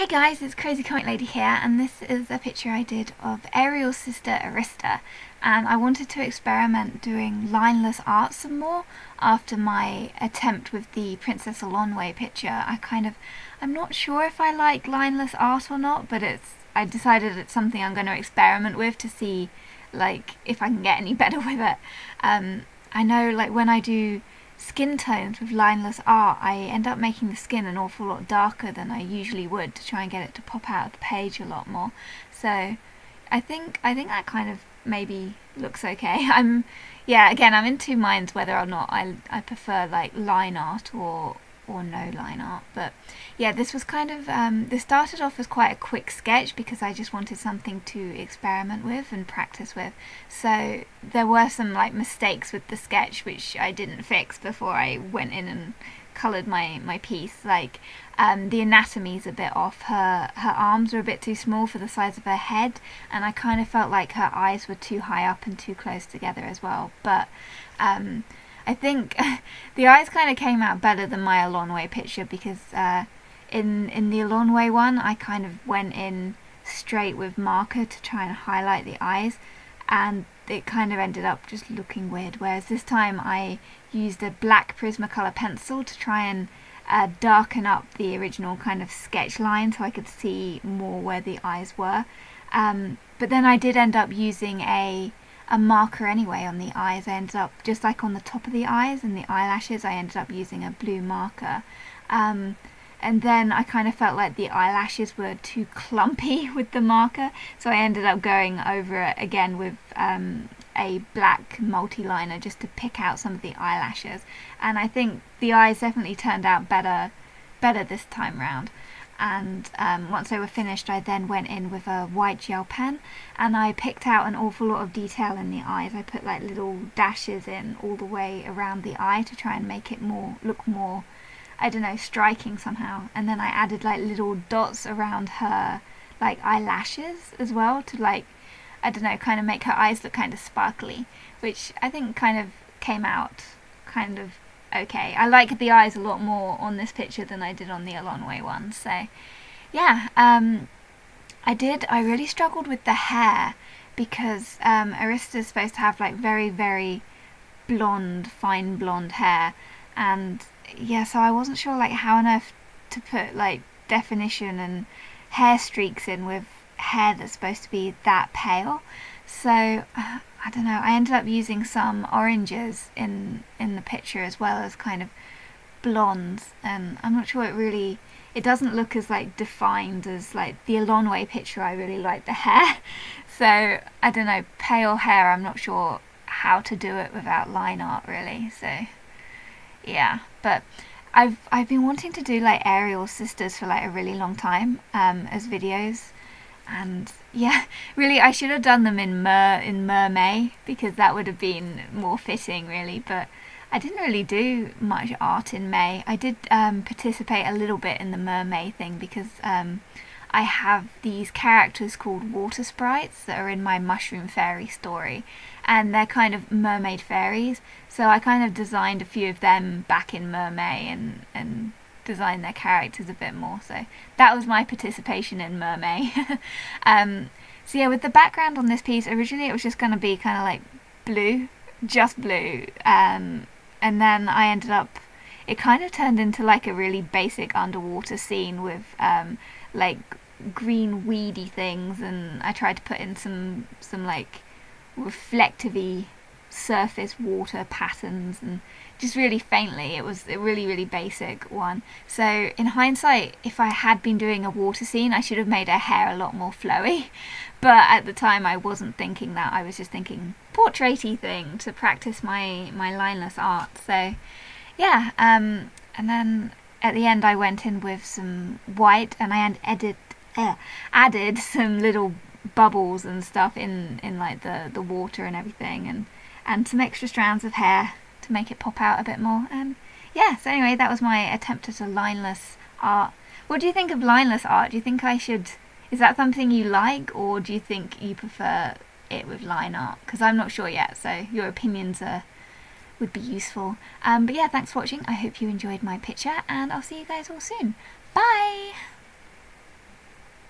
Hey guys, it's Crazy Comic Lady here, and this is a picture I did of Ariel's sister Arista, and I wanted to experiment doing lineless art some more after my attempt with the Princess Alonway picture. I'm not sure if I like lineless art or not, but I decided it's something I'm going to experiment with to see if I can get any better with it. I know when I do skin tones with lineless art, I end up making the skin an awful lot darker than I usually would to try and get it to pop out of the page a lot more. So I think that kind of maybe looks okay. I'm in two minds whether or not I prefer line art or no line art. But yeah, this was this started off as quite a quick sketch because I just wanted something to experiment with and practice with. So there were some mistakes with the sketch which I didn't fix before I went in and coloured my piece. The anatomy's a bit off. Her arms are a bit too small for the size of her head, and I kind of felt like her eyes were too high up and too close together as well. But I think the eyes kind of came out better than my Alonway picture because in the Alonway one I kind of went in straight with marker to try and highlight the eyes, and it kind of ended up just looking weird, whereas this time I used a black Prismacolor pencil to try and darken up the original kind of sketch line so I could see more where the eyes were. But then I did end up using a marker anyway on the eyes. I ended up, just on the top of the eyes and the eyelashes, I ended up using a blue marker. And then I kind of felt like the eyelashes were too clumpy with the marker, so I ended up going over it again with a black multi-liner just to pick out some of the eyelashes. And I think the eyes definitely turned out better this time round. And once they were finished, I then went in with a white gel pen and I picked out an awful lot of detail in the eyes. I put little dashes in all the way around the eye to try and make it look more, I don't know, striking somehow. And then I added little dots around her eyelashes as well to I don't know, kind of make her eyes look kind of sparkly, which I think kind of came out kind of okay. I like the eyes a lot more on this picture than I did on the Alonway one. So yeah, I really struggled with the hair because Arista's supposed to have very, very blonde, fine blonde hair, and yeah, so I wasn't sure how on earth to put definition and hair streaks in with hair that's supposed to be that pale. So I don't know, I ended up using some oranges in the picture as well as kind of blondes, and I'm not sure it doesn't look as defined as the Alonway picture. I really like the hair. So I don't know, pale hair, I'm not sure how to do it without line art really. So yeah, but I've been wanting to do Ariel's sisters for a really long time as videos. And yeah, really I should have done them in Mermaid because that would have been more fitting really, but I didn't really do much art in May. I did participate a little bit in the Mermaid thing because I have these characters called water sprites that are in my Mushroom Fairy story, and they're kind of mermaid fairies, so I kind of designed a few of them back in Mermaid and design their characters a bit more. So that was my participation in Mermaid. So yeah, with the background on this piece, originally it was just going to be kind of blue, just blue, and then I ended up, it kind of turned into a really basic underwater scene with green weedy things, and I tried to put in some reflectivey surface water patterns, and just really faintly. It was a really, really basic one. So in hindsight, if I had been doing a water scene, I should have made her hair a lot more flowy, but at the time I wasn't thinking that. I was just thinking portrait-y thing to practice my lineless art. So yeah, and then at the end I went in with some white and I added some little bubbles and stuff in the water and everything, and some extra strands of hair to make it pop out a bit more. And yeah, so anyway, that was my attempt at a lineless art. What do you think of lineless art? Do you think is that something you like, or do you think you prefer it with line art? Because I'm not sure yet, so your opinions would be useful. But yeah, thanks for watching. I hope you enjoyed my picture, and I'll see you guys all soon. Bye!